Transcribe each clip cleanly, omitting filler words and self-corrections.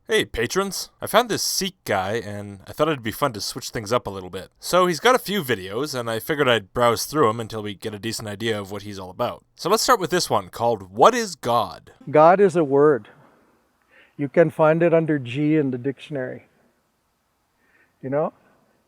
Hey, patrons! I found this Sikh guy, and I thought it'd be fun to switch things up a little bit. So he's got a few videos, and I figured I'd browse through them until we get a decent idea of what he's all about. So let's start with this one, called What is God? God is a word. You can find it under G in the dictionary. You know?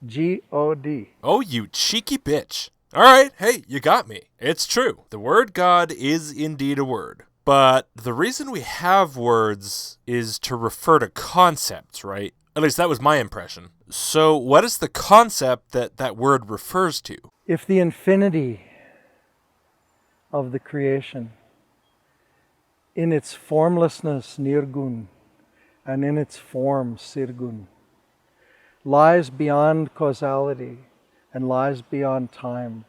G-O-D. Oh, you cheeky bitch. Alright, hey, you got me. It's true. The word God is indeed a word. But the reason we have words is to refer to concepts, right? At least that was my impression. So what is the concept that word refers to? If the infinity of the creation, in its formlessness, nirgun, and in its form, sirgun, lies beyond causality and lies beyond time,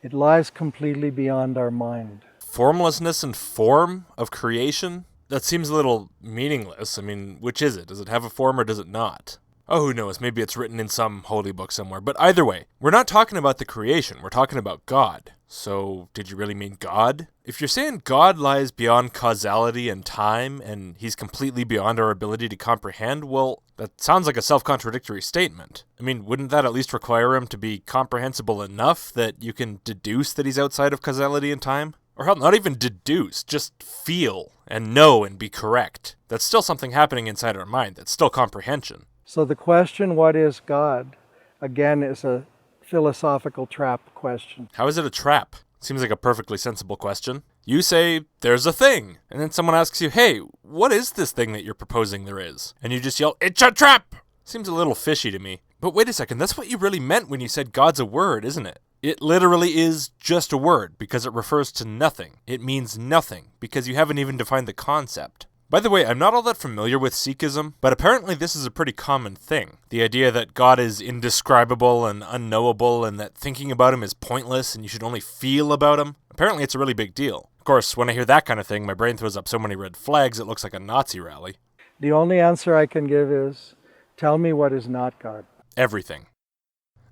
it lies completely beyond our mind. Formlessness and form of creation? That seems a little meaningless. I mean, which is it? Does it have a form or does it not? Oh, who knows? Maybe it's written in some holy book somewhere. But either way, we're not talking about the creation. We're talking about God. So, did you really mean God? If you're saying God lies beyond causality and time, and he's completely beyond our ability to comprehend, well, that sounds like a self-contradictory statement. I mean, wouldn't that at least require him to be comprehensible enough that you can deduce that he's outside of causality and time? Or hell, not even deduce, just feel and know and be correct. That's still something happening inside our mind. That's still comprehension. So the question, what is God, again, is a philosophical trap question. How is it a trap? Seems like a perfectly sensible question. You say, there's a thing. And then someone asks you, hey, what is this thing that you're proposing there is? And you just yell, it's a trap! Seems a little fishy to me. But wait a second, that's what you really meant when you said God's a word, isn't it? It literally is just a word because it refers to nothing. It means nothing because you haven't even defined the concept. By the way, I'm not all that familiar with Sikhism, but apparently this is a pretty common thing. The idea that God is indescribable and unknowable and that thinking about him is pointless and you should only feel about him. Apparently it's a really big deal. Of course, when I hear that kind of thing, my brain throws up so many red flags it looks like a Nazi rally. The only answer I can give is, tell me what is not God. Everything.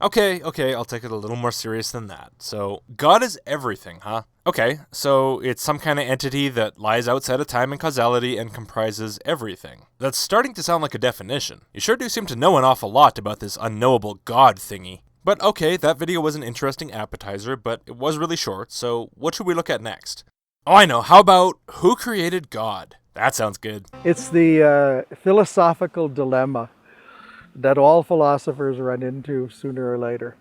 Okay, I'll take it a little more serious than that. So, God is everything, huh? Okay, so it's some kind of entity that lies outside of time and causality and comprises everything. That's starting to sound like a definition. You sure do seem to know an awful lot about this unknowable God thingy. But okay, that video was an interesting appetizer, but it was really short, so what should we look at next? Oh, I know, how about who created God? That sounds good. It's the philosophical dilemma that all philosophers run into sooner or later.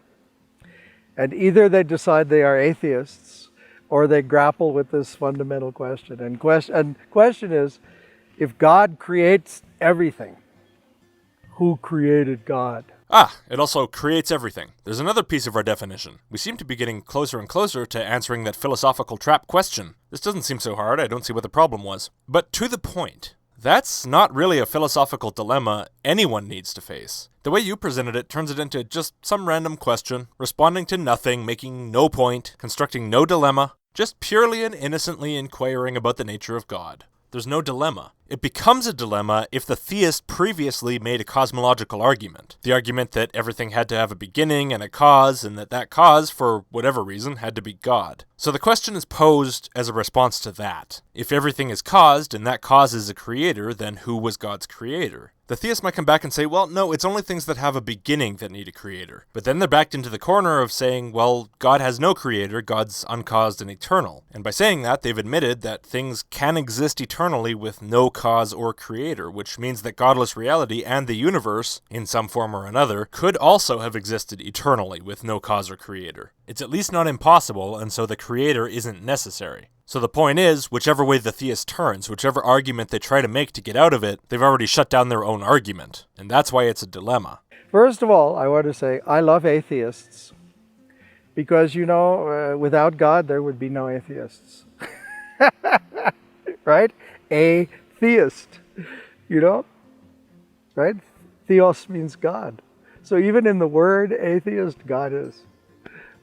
And either they decide they are atheists or they grapple with this fundamental question. And question is, if God creates everything, who created God? It also creates everything. There's another piece of our definition. We seem to be getting closer and closer to answering that philosophical trap question. This doesn't seem so hard, I don't see what the problem was. But to the point. That's not really a philosophical dilemma anyone needs to face. The way you presented it turns it into just some random question, responding to nothing, making no point, constructing no dilemma, just purely and innocently inquiring about the nature of God. There's no dilemma. It becomes a dilemma if the theist previously made a cosmological argument. The argument that everything had to have a beginning and a cause, and that cause, for whatever reason, had to be God. So the question is posed as a response to that. If everything is caused, and that cause is a creator, then who was God's creator? The theist might come back and say, well, no, it's only things that have a beginning that need a creator. But then they're backed into the corner of saying, well, God has no creator, God's uncaused and eternal. And by saying that, they've admitted that things can exist eternally with no cause or creator, which means that godless reality and the universe, in some form or another, could also have existed eternally with no cause or creator. It's at least not impossible, and so the creator isn't necessary. So the point is, whichever way the theist turns, whichever argument they try to make to get out of it, they've already shut down their own argument. And that's why it's a dilemma. First of all, I want to say I love atheists because, without God, there would be no atheists. Right? Atheist, right? Theos means God. So even in the word atheist, God is.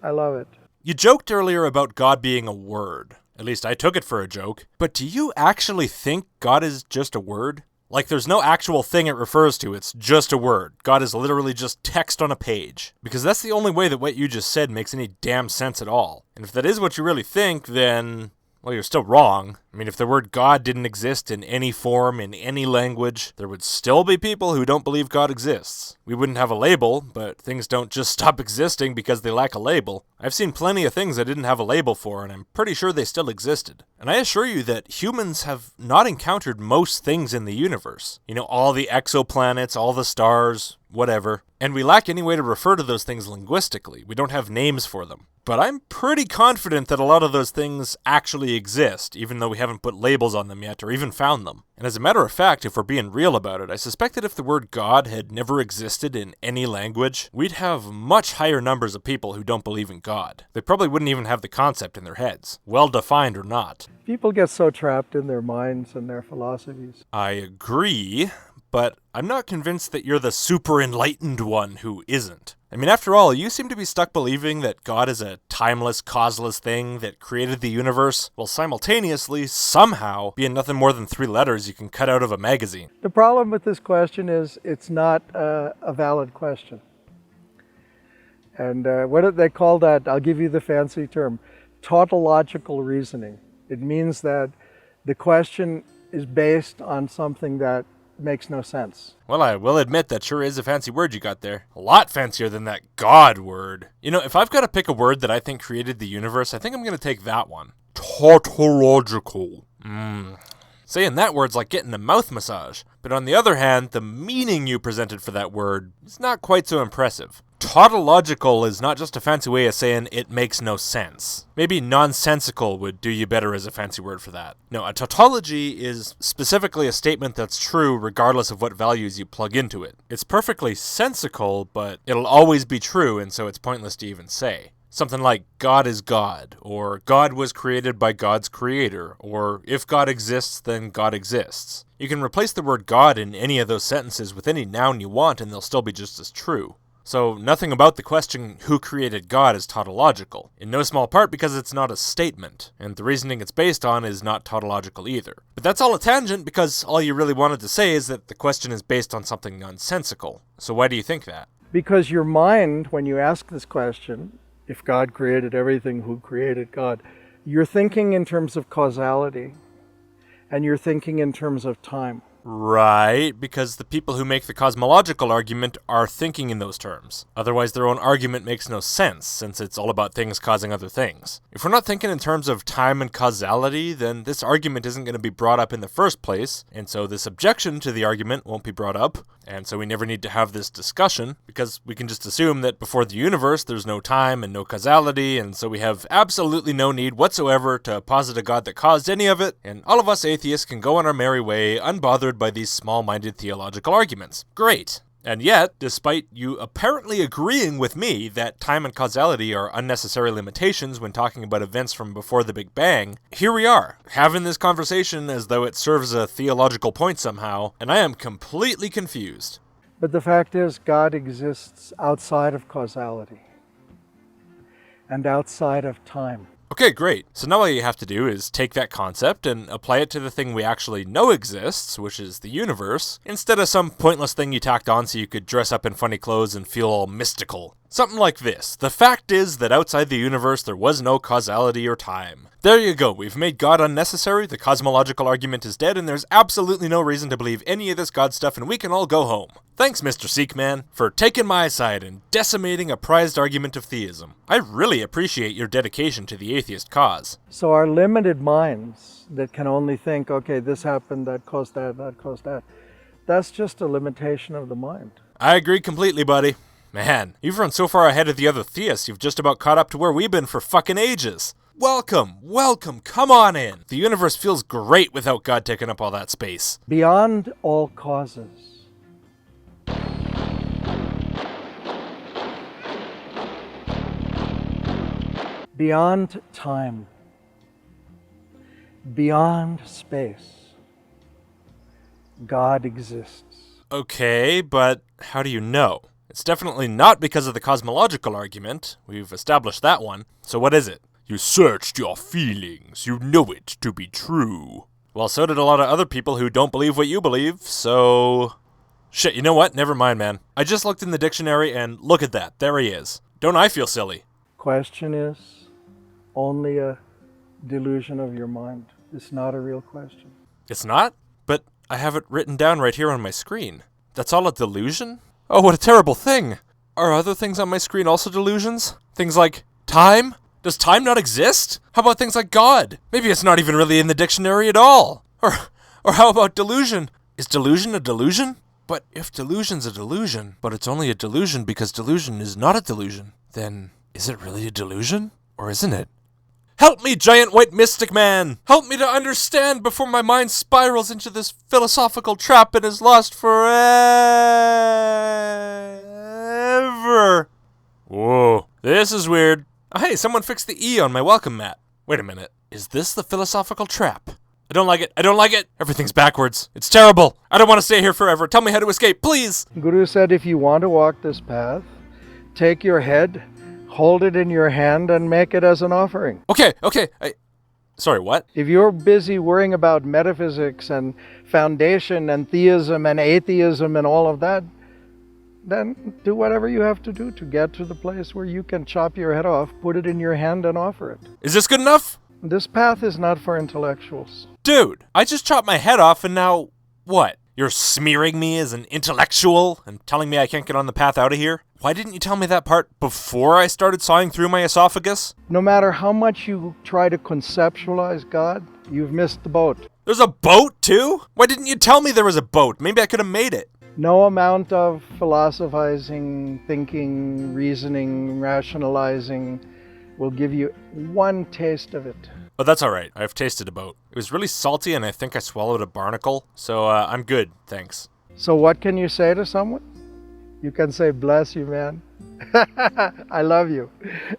I love it. You joked earlier about God being a word. At least I took it for a joke. But do you actually think God is just a word? Like there's no actual thing it refers to, it's just a word. God is literally just text on a page. Because that's the only way that what you just said makes any damn sense at all. And if that is what you really think, then, Well, you're still wrong. I mean, if the word God didn't exist in any form, in any language, there would still be people who don't believe God exists. We wouldn't have a label, but things don't just stop existing because they lack a label. I've seen plenty of things I didn't have a label for, and I'm pretty sure they still existed. And I assure you that humans have not encountered most things in the universe. You know, all the exoplanets, all the stars, whatever. And we lack any way to refer to those things linguistically. We don't have names for them. But I'm pretty confident that a lot of those things actually exist, even though we haven't put labels on them yet or even found them. And as a matter of fact, if we're being real about it, I suspect that if the word God had never existed in any language, we'd have much higher numbers of people who don't believe in God. They probably wouldn't even have the concept in their heads, well defined or not. People get so trapped in their minds and their philosophies. I agree, but I'm not convinced that you're the super enlightened one who isn't. I mean, after all, you seem to be stuck believing that God is a timeless, causeless thing that created the universe, while simultaneously, somehow, being nothing more than 3 letters you can cut out of a magazine. The problem with this question is it's not a valid question. And what do they call that? I'll give you the fancy term, tautological reasoning. It means that the question is based on something that makes no sense. Well, I will admit that sure is a fancy word you got there. A lot fancier than that God word. You know, if I've got to pick a word that I think created the universe, I think I'm going to take that one. Tautological. Saying that word's like getting a mouth massage. But on the other hand, the meaning you presented for that word is not quite so impressive. Tautological is not just a fancy way of saying it makes no sense. Maybe nonsensical would do you better as a fancy word for that. No, a tautology is specifically a statement that's true regardless of what values you plug into it. It's perfectly sensical, but it'll always be true, and so it's pointless to even say. Something like, God is God, or God was created by God's creator, or if God exists, then God exists. You can replace the word God in any of those sentences with any noun you want, and they'll still be just as true. So nothing about the question, who created God, is tautological, in no small part because it's not a statement, and the reasoning it's based on is not tautological either. But that's all a tangent because all you really wanted to say is that the question is based on something nonsensical. So why do you think that? Because your mind, when you ask this question, if God created everything, who created God, you're thinking in terms of causality, and you're thinking in terms of time. Right, because the people who make the cosmological argument are thinking in those terms. Otherwise, their own argument makes no sense, since it's all about things causing other things. If we're not thinking in terms of time and causality, then this argument isn't going to be brought up in the first place, and so this objection to the argument won't be brought up, and so we never need to have this discussion, because we can just assume that before the universe, there's no time and no causality, and so we have absolutely no need whatsoever to posit a God that caused any of it, and all of us atheists can go on our merry way, unbothered by these small-minded theological arguments. Great. And yet, despite you apparently agreeing with me that time and causality are unnecessary limitations when talking about events from before the Big Bang, here we are, having this conversation as though it serves a theological point somehow, and I am completely confused. But the fact is, God exists outside of causality and outside of time. Okay, great. So now all you have to do is take that concept and apply it to the thing we actually know exists, which is the universe, instead of some pointless thing you tacked on so you could dress up in funny clothes and feel all mystical. Something like this. The fact is that outside the universe there was no causality or time. There you go. We've made God unnecessary, the cosmological argument is dead, and there's absolutely no reason to believe any of this God stuff, and we can all go home. Thanks, Mr. Sikh Man, for taking my side and decimating a prized argument of theism. I really appreciate your dedication to the atheist cause. So our limited minds that can only think, okay, this happened, that caused that, that's just a limitation of the mind. I agree completely, buddy. Man, you've run so far ahead of the other theists, you've just about caught up to where we've been for fucking ages. Welcome, come on in. The universe feels great without God taking up all that space. Beyond all causes, beyond time, beyond space, God exists. Okay, but how do you know? It's definitely not because of the cosmological argument. We've established that one. So what is it? You searched your feelings. You know it to be true. Well, so did a lot of other people who don't believe what you believe, so... Shit, you know what? Never mind, man. I just looked in the dictionary and look at that. There he is. Don't I feel silly? Question is only a delusion of your mind. It's not a real question. It's not? But I have it written down right here on my screen. That's all a delusion? Oh, what a terrible thing! Are other things on my screen also delusions? Things like time? Does time not exist? How about things like God? Maybe it's not even really in the dictionary at all. Or how about delusion? Is delusion a delusion? But if delusion's a delusion, but it's only a delusion because delusion is not a delusion, then is it really a delusion? Or isn't it? Help me, giant white mystic man! Help me to understand before my mind spirals into this philosophical trap and is lost forever. Whoa, this is weird. Oh, hey, someone fixed the E on my welcome mat. Wait a minute, is this the philosophical trap? I don't like it, I don't like it! Everything's backwards. It's terrible! I don't want to stay here forever. Tell me how to escape, please! Guru said if you want to walk this path, take your head, hold it in your hand, and make it as an offering. Okay. Sorry, what? If you're busy worrying about metaphysics and foundation and theism and atheism and all of that, then do whatever you have to do to get to the place where you can chop your head off, put it in your hand, and offer it. Is this good enough? This path is not for intellectuals. Dude, I just chopped my head off and now, what? You're smearing me as an intellectual and telling me I can't get on the path out of here? Why didn't you tell me that part before I started sawing through my esophagus? No matter how much you try to conceptualize God, you've missed the boat. There's a boat too? Why didn't you tell me there was a boat? Maybe I could have made it. No amount of philosophizing, thinking, reasoning, rationalizing will give you one taste of it. But that's alright. I've tasted a boat. It was really salty and I think I swallowed a barnacle. So I'm good, thanks. So what can you say to someone? You can say, bless you, man. I love you.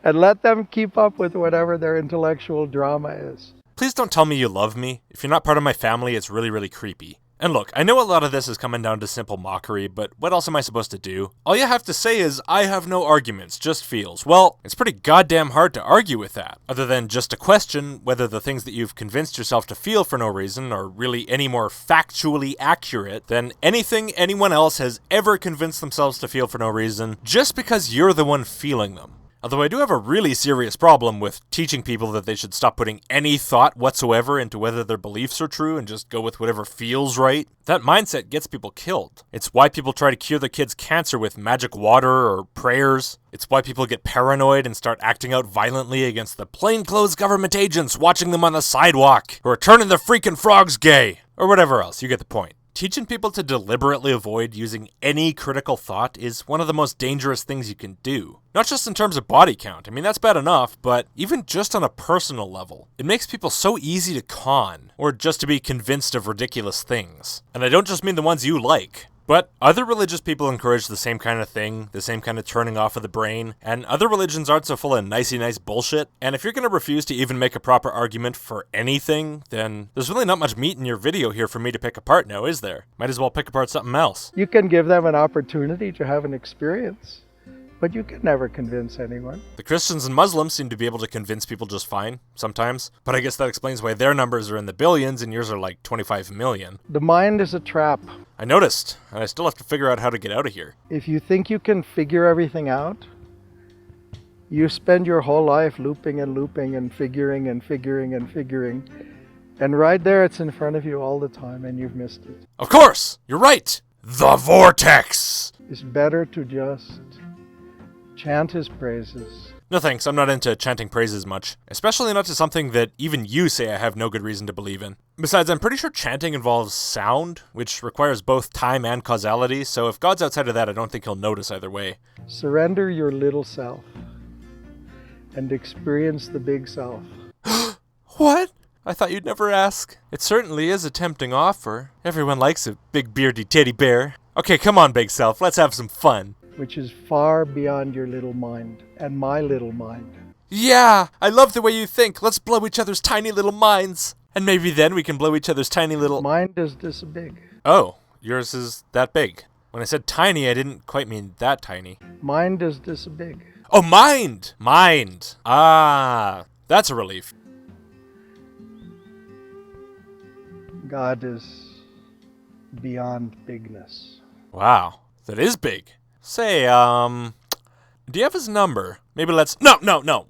And let them keep up with whatever their intellectual drama is. Please don't tell me you love me. If you're not part of my family, it's really, really creepy. And look, I know a lot of this is coming down to simple mockery, but what else am I supposed to do? All you have to say is, I have no arguments, just feels. Well, it's pretty goddamn hard to argue with that, other than just to question whether the things that you've convinced yourself to feel for no reason are really any more factually accurate than anything anyone else has ever convinced themselves to feel for no reason, just because you're the one feeling them. Although I do have a really serious problem with teaching people that they should stop putting any thought whatsoever into whether their beliefs are true and just go with whatever feels right. That mindset gets people killed. It's why people try to cure their kids' cancer with magic water or prayers. It's why people get paranoid and start acting out violently against the plainclothes government agents watching them on the sidewalk, who are turning the freaking frogs gay, or whatever else. You get the point. Teaching people to deliberately avoid using any critical thought is one of the most dangerous things you can do. Not just in terms of body count, I mean that's bad enough, but even just on a personal level. It makes people so easy to con, or just to be convinced of ridiculous things. And I don't just mean the ones you like. But other religious people encourage the same kind of thing, the same kind of turning off of the brain, and other religions aren't so full of nicey nice bullshit, and if you're gonna refuse to even make a proper argument for anything, then there's really not much meat in your video here for me to pick apart now, is there? Might as well pick apart something else. You can give them an opportunity to have an experience, but you can never convince anyone. The Christians and Muslims seem to be able to convince people just fine, sometimes, but I guess that explains why their numbers are in the billions and yours are like 25 million. The mind is a trap. I noticed, and I still have to figure out how to get out of here. If you think you can figure everything out, you spend your whole life looping and looping and figuring and figuring and figuring. And right there, it's in front of you all the time, and you've missed it. Of course! You're right! The vortex! It's better to just chant his praises. No thanks, I'm not into chanting praises much. Especially not to something that even you say I have no good reason to believe in. Besides, I'm pretty sure chanting involves sound, which requires both time and causality, so if God's outside of that, I don't think he'll notice either way. Surrender your little self and experience the big self. What? I thought you'd never ask. It certainly is a tempting offer. Everyone likes a big beardy teddy bear. Okay, come on, big self, let's have some fun. Which is far beyond your little mind and my little mind. Yeah, I love the way you think. Let's blow each other's tiny little minds. And maybe then we can blow each other's tiny little... Mind is this big. Oh, yours is that big. When I said tiny, I didn't quite mean that tiny. Mind is this big. Oh, mind! Mind. Ah, that's a relief. God is beyond bigness. Wow, that is big. Say, Do you have his number? Maybe let's... No.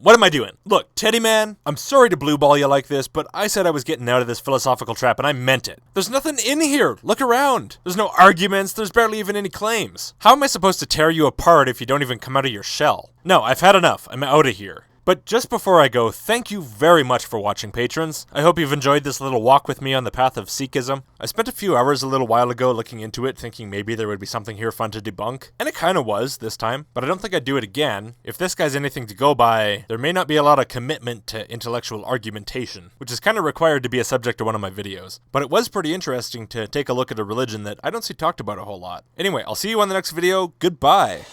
What am I doing? Look, Teddy Man, I'm sorry to blue ball you like this, but I said I was getting out of this philosophical trap, and I meant it. There's nothing in here. Look around. There's no arguments. There's barely even any claims. How am I supposed to tear you apart if you don't even come out of your shell? No, I've had enough. I'm out of here. But just before I go, thank you very much for watching, patrons. I hope you've enjoyed this little walk with me on the path of Sikhism. I spent a few hours a little while ago looking into it, thinking maybe there would be something here fun to debunk. And it kinda was, this time. But I don't think I'd do it again. If this guy's anything to go by, there may not be a lot of commitment to intellectual argumentation, which is kinda required to be a subject of one of my videos. But it was pretty interesting to take a look at a religion that I don't see talked about a whole lot. Anyway, I'll see you on the next video. Goodbye!